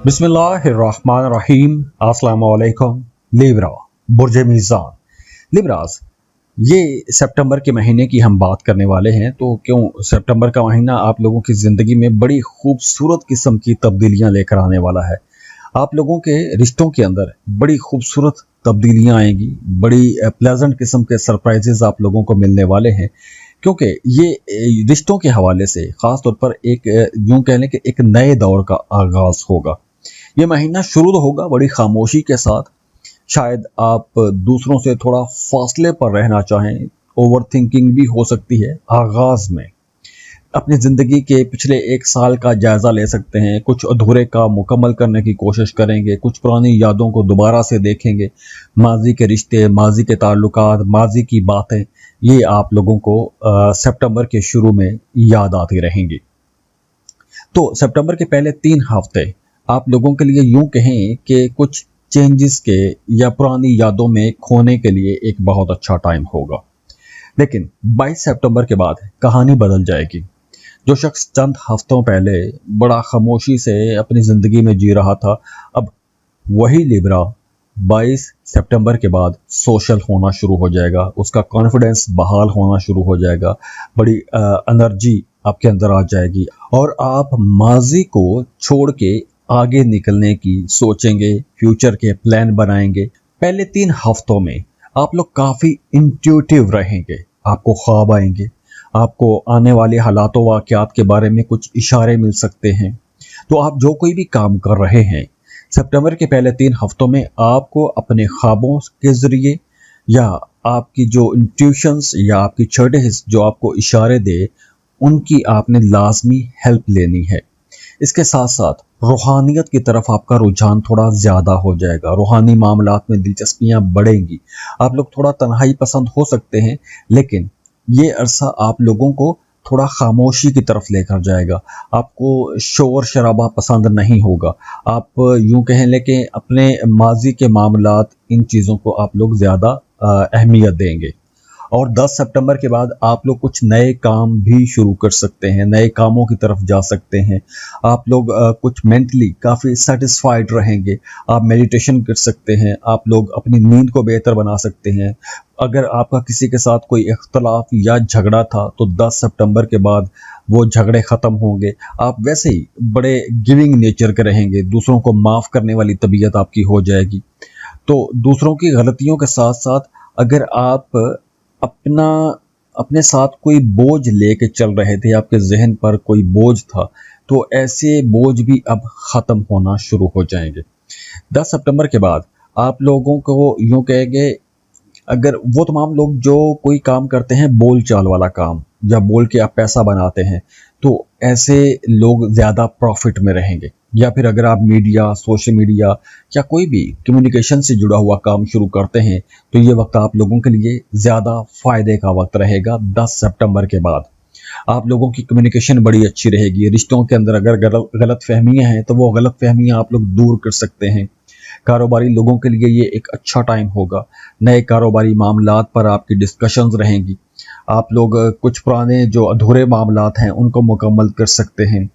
बिस्मिल्लाहिर्रहमानिर्रहीम। अस्सलाम वालेकुम। लिब्रा, बुर्ज मीज़ान। लिब्रास, ये सितंबर के महीने की हम बात करने वाले हैं। तो क्यों सितंबर का महीना आप लोगों की ज़िंदगी में बड़ी खूबसूरत किस्म की तब्दीलियां लेकर आने वाला है। आप लोगों के रिश्तों के अंदर बड़ी खूबसूरत तब्दीलियां आएंगी, बड़ी प्लेजेंट किस्म के सरप्राइजेज आप लोगों को मिलने वाले हैं। क्योंकि ये रिश्तों के हवाले से ख़ास तौर पर एक यूं कह लें कि एक नए दौर का आगाज़ होगा। ये महीना शुरू तो होगा बड़ी खामोशी के साथ। शायद आप दूसरों से थोड़ा फासले पर रहना चाहें, ओवर थिंकिंग भी हो सकती है। आगाज में अपनी ज़िंदगी के पिछले एक साल का जायज़ा ले सकते हैं, कुछ अधूरे का मुकम्मल करने की कोशिश करेंगे, कुछ पुरानी यादों को दोबारा से देखेंगे। माजी के रिश्ते, माजी के ताल्लुकात, माजी की बातें, ये आप लोगों को सितंबर के शुरू में याद आती रहेंगी। तो सितंबर के पहले 3 हफ्ते आप लोगों के लिए यूं कहें कि कुछ चेंजेस के या पुरानी यादों में खोने के लिए एक बहुत अच्छा टाइम होगा। लेकिन 22 सितंबर के बाद कहानी बदल जाएगी। जो शख्स चंद हफ्तों पहले बड़ा खामोशी से अपनी ज़िंदगी में जी रहा था, अब वही लिब्रा 22 सितंबर के बाद सोशल होना शुरू हो जाएगा। उसका कॉन्फिडेंस बहाल होना शुरू हो जाएगा, बड़ी एनर्जी आपके अंदर आ जाएगी और आप माजी को छोड़ के आगे निकलने की सोचेंगे, फ्यूचर के प्लान बनाएंगे। पहले 3 हफ्तों में आप लोग काफ़ी इंट्यूटिव रहेंगे, आपको ख्वाब आएंगे, आपको आने वाले हालातों वाक़यात के बारे में कुछ इशारे मिल सकते हैं। तो आप जो कोई भी काम कर रहे हैं, सितंबर के पहले 3 हफ्तों में आपको अपने ख्वाबों के ज़रिए या आपकी जो इंट्यूशंस या आपकी छोटे हिस्से जो आपको इशारे दे, उनकी आपने लाजमी हेल्प लेनी है। इसके साथ साथ रूहानियत की तरफ आपका रुझान थोड़ा ज़्यादा हो जाएगा। रूहानी मामलात में दिलचस्पियाँ बढ़ेंगी। आप लोग थोड़ा तन्हाई पसंद हो सकते हैं, लेकिन ये अरसा आप लोगों को थोड़ा खामोशी की तरफ लेकर जाएगा। आपको शोर शराबा पसंद नहीं होगा। आप यूं कहें लेकिन अपने माजी के मामलात, इन चीज़ों को आप लोग ज़्यादा अहमियत देंगे। और 10 सितंबर के बाद आप लोग कुछ नए काम भी शुरू कर सकते हैं, नए कामों की तरफ जा सकते हैं। आप लोग कुछ मेंटली काफ़ी सेटिस्फाइड रहेंगे। आप मेडिटेशन कर सकते हैं, आप लोग अपनी नींद को बेहतर बना सकते हैं। अगर आपका किसी के साथ कोई इख्तलाफ या झगड़ा था तो 10 सितंबर के बाद वो झगड़े ख़त्म होंगे। आप वैसे ही बड़े गिविंग नेचर के रहेंगे, दूसरों को माफ़ करने वाली तबीयत आपकी हो जाएगी। तो दूसरों की गलतियों के साथ साथ अगर आप अपना अपने साथ कोई बोझ लेके चल रहे थे, आपके जहन पर कोई बोझ था, तो ऐसे बोझ भी अब ख़त्म होना शुरू हो जाएंगे। 10 सितंबर के बाद आप लोगों को यूँ कहेंगे, अगर वो तमाम लोग जो कोई काम करते हैं बोल चाल वाला काम या बोल के आप पैसा बनाते हैं, तो ऐसे लोग ज़्यादा प्रॉफिट में रहेंगे। या फिर अगर आप मीडिया, सोशल मीडिया या कोई भी कम्युनिकेशन से जुड़ा हुआ काम शुरू करते हैं, तो ये वक्त आप लोगों के लिए ज़्यादा फ़ायदे का वक्त रहेगा। 10 सितंबर के बाद आप लोगों की कम्युनिकेशन बड़ी अच्छी रहेगी। रिश्तों के अंदर अगर गलत फहमियाँ हैं तो वो गलत फहमियाँ आप लोग दूर कर सकते हैं। कारोबारी लोगों के लिए ये एक अच्छा टाइम होगा। नए कारोबारी मामलात पर आपकी डिस्कशंस रहेंगी। आप लोग कुछ पुराने जो अधूरे मामलात हैं उनको मुकम्मल कर सकते हैं।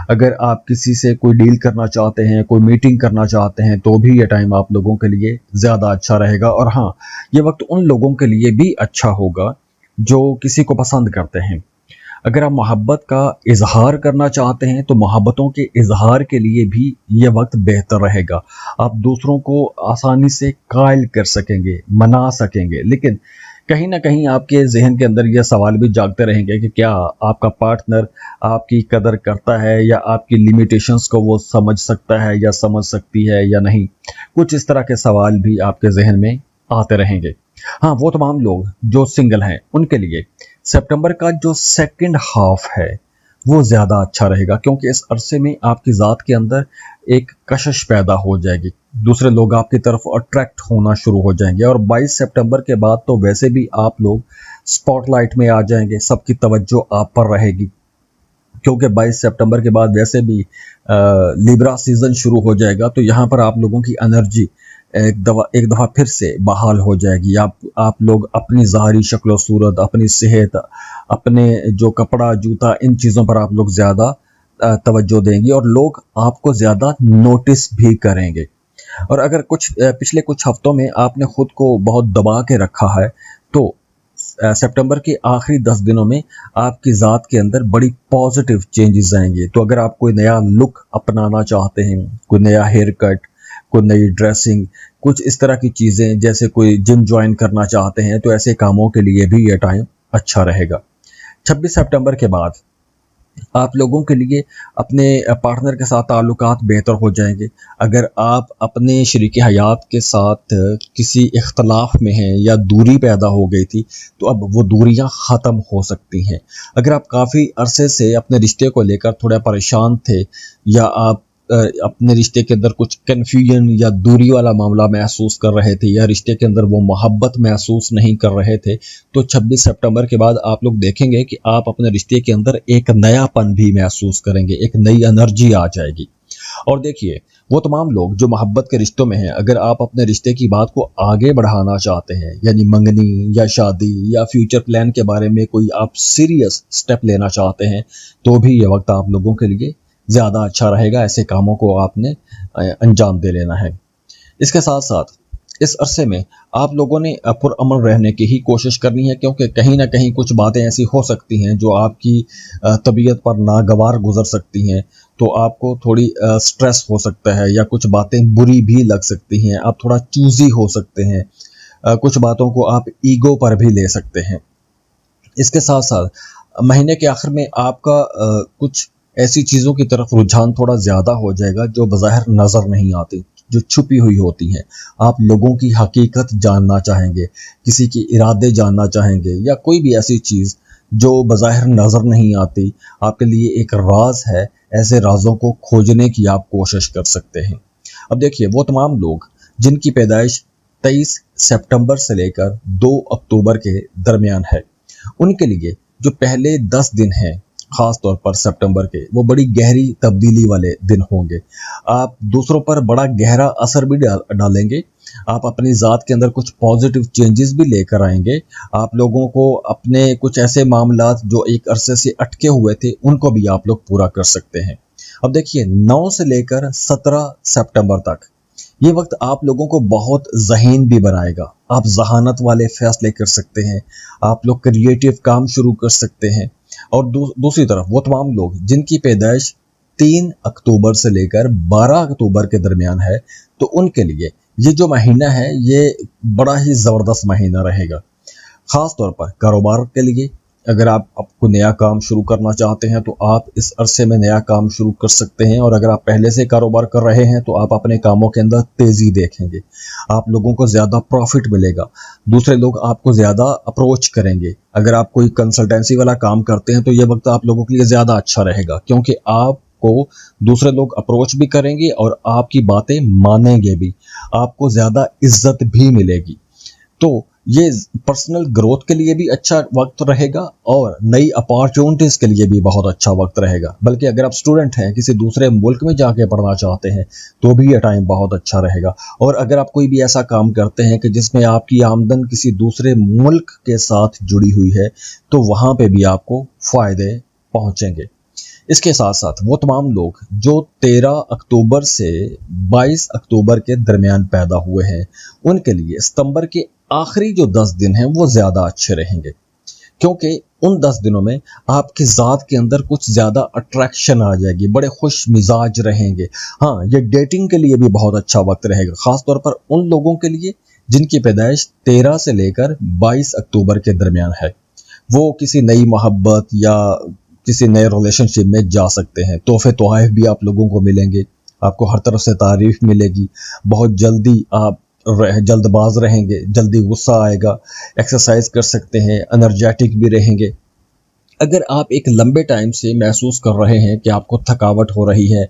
अगर आप किसी से कोई डील करना चाहते हैं, कोई मीटिंग करना चाहते हैं, तो भी ये टाइम आप लोगों के लिए ज़्यादा अच्छा रहेगा। और हाँ, ये वक्त उन लोगों के लिए भी अच्छा होगा जो किसी को पसंद करते हैं। अगर आप मोहब्बत का इजहार करना चाहते हैं तो मोहब्बतों के इजहार के लिए भी ये वक्त बेहतर रहेगा। आप दूसरों को आसानी से कायल कर सकेंगे, मना सकेंगे। लेकिन कहीं ना कहीं आपके जहन के अंदर ये सवाल भी जागते रहेंगे कि क्या आपका पार्टनर आपकी कदर करता है या आपकी लिमिटेशंस को वो समझ सकता है या समझ सकती है या नहीं। कुछ इस तरह के सवाल भी आपके जहन में आते रहेंगे। हाँ, वो तमाम लोग जो सिंगल हैं उनके लिए सितंबर का जो सेकंड हाफ है वो ज़्यादा अच्छा रहेगा, क्योंकि इस अरसे में आपकी ज़ात के अंदर एक कशिश पैदा हो जाएगी। दूसरे लोग आपकी तरफ अट्रैक्ट होना शुरू हो जाएंगे। और 22 सितंबर के बाद तो वैसे भी आप लोग स्पॉटलाइट में आ जाएंगे, सबकी तवज्जो आप पर रहेगी। क्योंकि 22 सितंबर के बाद वैसे भी लिब्रा सीज़न शुरू हो जाएगा, तो यहाँ पर आप लोगों की एनर्जी एक दफ़ा फिर से बहाल हो जाएगी। आप लोग अपनी ज़ाहरी शक्ल सूरत, अपनी सेहत, अपने जो कपड़ा जूता, इन चीज़ों पर आप लोग ज़्यादा तवज्जो देंगी और लोग आपको ज़्यादा नोटिस भी करेंगे। और अगर पिछले कुछ हफ्तों में आपने खुद को बहुत दबा के रखा है, तो सितंबर के आखिरी 10 दिनों में आपकी ज़ात के अंदर बड़ी पॉजिटिव चेंजेस आएंगे। तो अगर आप कोई नया लुक अपनाना चाहते हैं, कोई नया हेयर कट, कोई नई ड्रेसिंग, कुछ इस तरह की चीज़ें, जैसे कोई जिम ज्वाइन करना चाहते हैं, तो ऐसे कामों के लिए भी ये टाइम अच्छा रहेगा। 26 सितंबर के बाद आप लोगों के लिए अपने पार्टनर के साथ ताल्लुकात बेहतर हो जाएंगे। अगर आप अपने शरीक हयात के साथ किसी इख्तलाफ में हैं या दूरी पैदा हो गई थी, तो अब वो दूरियां ख़त्म हो सकती हैं। अगर आप काफ़ी अरसे से अपने रिश्ते को लेकर थोड़ा परेशान थे, या आप अपने रिश्ते के अंदर कुछ कन्फ्यूजन या दूरी वाला मामला महसूस कर रहे थे, या रिश्ते के अंदर वो मोहब्बत महसूस नहीं कर रहे थे, तो 26 सितंबर के बाद आप लोग देखेंगे कि आप अपने रिश्ते के अंदर एक नयापन भी महसूस करेंगे, एक नई एनर्जी आ जाएगी। और देखिए, वो तमाम लोग जो मोहब्बत के रिश्तों में हैं, अगर आप अपने रिश्ते की बात को आगे बढ़ाना चाहते हैं, यानी मंगनी या शादी या फ्यूचर प्लान के बारे में कोई आप सीरियस स्टेप लेना चाहते हैं, तो भी ये वक्त आप लोगों के लिए ज़्यादा अच्छा रहेगा। ऐसे कामों को आपने अंजाम दे लेना है। इसके साथ साथ इस अरसे में आप लोगों ने पुरअमन रहने की ही कोशिश करनी है, क्योंकि कहीं ना कहीं कुछ बातें ऐसी हो सकती हैं जो आपकी तबीयत पर नागवार गुजर सकती हैं। तो आपको थोड़ी स्ट्रेस हो सकता है, या कुछ बातें बुरी भी लग सकती हैं। आप थोड़ा चूजी हो सकते हैं, कुछ बातों को आप ईगो पर भी ले सकते हैं। इसके साथ साथ महीने के आखिर में आपका कुछ ऐसी चीज़ों की तरफ रुझान थोड़ा ज़्यादा हो जाएगा जो बज़ाहिर नज़र नहीं आती, जो छुपी हुई होती हैं। आप लोगों की हकीकत जानना चाहेंगे, किसी के इरादे जानना चाहेंगे, या कोई भी ऐसी चीज़ जो बज़ाहिर नज़र नहीं आती, आपके लिए एक राज है। ऐसे राजों को खोजने की आप कोशिश कर सकते हैं। अब देखिए, वो तमाम लोग जिनकी पैदाइश 23 सितंबर से लेकर 2 अक्टूबर के दरमियान है, उनके लिए जो पहले 10 दिन हैं, ख़ास तौर पर सितंबर के, वो बड़ी गहरी तब्दीली वाले दिन होंगे। आप दूसरों पर बड़ा गहरा असर भी डालेंगे। आप अपनी ज़ात के अंदर कुछ पॉजिटिव चेंजेस भी लेकर आएंगे। आप लोगों को अपने कुछ ऐसे मामलात जो एक अरसे से अटके हुए थे, उनको भी आप लोग पूरा कर सकते हैं। अब देखिए, 9 से लेकर 17 सितंबर तक ये वक्त आप लोगों को बहुत ज़हीन भी बनाएगा। आप जहानत वाले फैसले कर सकते हैं, आप लोग क्रिएटिव काम शुरू कर सकते हैं। और दूसरी तरफ वो तमाम लोग जिनकी पैदाइश 3 अक्टूबर से लेकर 12 अक्टूबर के दरमियान है, तो उनके लिए ये जो महीना है, ये बड़ा ही ज़बरदस्त महीना रहेगा। ख़ास तौर पर कारोबार के लिए, अगर आप आपको नया काम शुरू करना चाहते हैं, तो आप इस अरसे में नया काम शुरू कर सकते हैं। और अगर आप पहले से कारोबार कर रहे हैं, तो आप अपने कामों के अंदर तेज़ी देखेंगे। आप लोगों को ज़्यादा प्रॉफिट मिलेगा, दूसरे लोग आपको ज़्यादा अप्रोच करेंगे। अगर आप कोई कंसल्टेंसी वाला काम करते हैं, तो ये वक्त आप लोगों के लिए ज़्यादा अच्छा रहेगा, क्योंकि आपको दूसरे लोग अप्रोच भी करेंगे और आपकी बातें मानेंगे भी। आपको ज़्यादा इज्जत भी मिलेगी। तो ये पर्सनल ग्रोथ के लिए भी अच्छा वक्त रहेगा, और नई अपॉर्चुनिटीज़ के लिए भी बहुत अच्छा वक्त रहेगा। बल्कि अगर आप स्टूडेंट हैं, किसी दूसरे मुल्क में जाके पढ़ना चाहते हैं, तो भी ये टाइम बहुत अच्छा रहेगा। और अगर आप कोई भी ऐसा काम करते हैं कि जिसमें आपकी आमदन किसी दूसरे मुल्क के साथ जुड़ी हुई है, तो वहाँ पे भी आपको फ़ायदे पहुँचेंगे। इसके साथ साथ वो तमाम लोग जो 13 अक्टूबर से 22 अक्टूबर के दरमियान पैदा हुए हैं, उनके लिए सितंबर के आखिरी जो 10 दिन हैं, वो ज़्यादा अच्छे रहेंगे, क्योंकि उन 10 दिनों में आपकी ज़ात के अंदर कुछ ज़्यादा अट्रैक्शन आ जाएगी, बड़े खुश मिजाज रहेंगे। हाँ, ये डेटिंग के लिए भी बहुत अच्छा वक्त रहेगा, ख़ास तौर पर उन लोगों के लिए जिनकी पैदाइश 13 से लेकर 22 अक्टूबर के दरमियान है। वो किसी नई मोहब्बत या किसी नए रिलेशनशिप में जा सकते हैं। तोहफे तोहफ़ भी आप लोगों को मिलेंगे, आपको हर तरफ से तारीफ मिलेगी। बहुत जल्दी आप जल्दबाज रहेंगे, जल्दी गुस्सा आएगा, एक्सरसाइज कर सकते हैं, एनर्जेटिक भी रहेंगे। अगर आप एक लंबे टाइम से महसूस कर रहे हैं कि आपको थकावट हो रही है,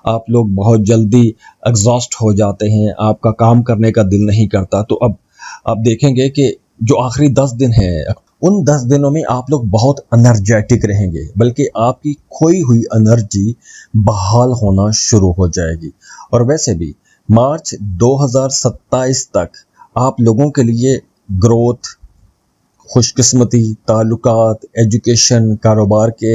आप लोग बहुत जल्दी एग्जॉस्ट हो जाते हैं, आपका काम करने का दिल नहीं करता, तो अब आप देखेंगे कि जो आखिरी 10 दिन हैं, उन 10 दिनों में आप लोग बहुत एनर्जेटिक रहेंगे, बल्कि आपकी खोई हुई एनर्जी बहाल होना शुरू हो जाएगी। और वैसे भी मार्च 2027 तक आप लोगों के लिए ग्रोथ, खुश किस्मती, ताल्लुकात, एजुकेशन, कारोबार के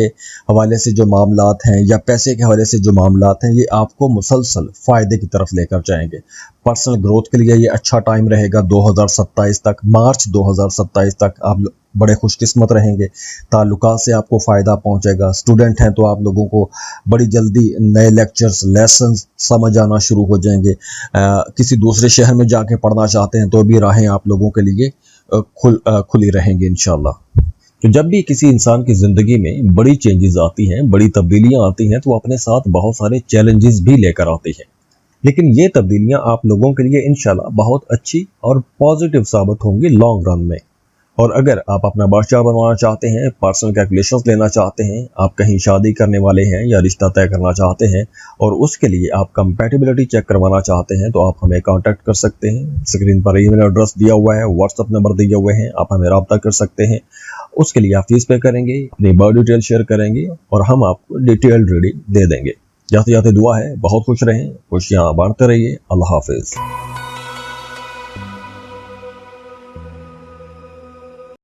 हवाले से जो मामलात हैं या पैसे के हवाले से जो मामलात हैं, ये आपको मुसलसल फ़ायदे की तरफ लेकर जाएंगे। पर्सनल ग्रोथ के लिए ये अच्छा टाइम रहेगा। 2027 तक, मार्च 2027 तक आप बड़े खुशकिस्मत रहेंगे। ताल्लुकात से आपको फ़ायदा पहुंचेगा। स्टूडेंट हैं तो आप लोगों को बड़ी जल्दी नए लेक्चर्स, लेसन समझ आना शुरू हो जाएंगे। किसी दूसरे शहर में जाके पढ़ना चाहते हैं तो भी राहें आप लोगों के लिए खुली रहेंगी इंशाल्लाह। तो जब भी किसी इंसान की ज़िंदगी में बड़ी चेंजेस आती हैं, बड़ी तब्दीलियां आती हैं, तो अपने साथ बहुत सारे चैलेंजेस भी लेकर आती हैं। लेकिन ये तब्दीलियां आप लोगों के लिए इंशाल्लाह बहुत अच्छी और पॉजिटिव साबित होंगी लॉन्ग रन में। और अगर आप अपना बादशाह बनवाना चाहते हैं, पर्सनल कैलकुलेशंस लेना चाहते हैं, आप कहीं शादी करने वाले हैं या रिश्ता तय करना चाहते हैं और उसके लिए आप कंपैटिबिलिटी चेक करवाना चाहते हैं, तो आप हमें कांटेक्ट कर सकते हैं। स्क्रीन पर ईमेल एड्रेस दिया हुआ है, व्हाट्सएप नंबर दिए हुए हैं, आप हमें रब्ता कर सकते हैं। उसके लिए आप फीस पे करेंगे, अपनी बर्थ डिटेल शेयर करेंगे और हम आपको डिटेल्ड रीडिंग दे देंगे। जाते जाते दुआ है बहुत खुश रहें, खुशियाँ बांटते रहिए। अल्लाह हाफिज़।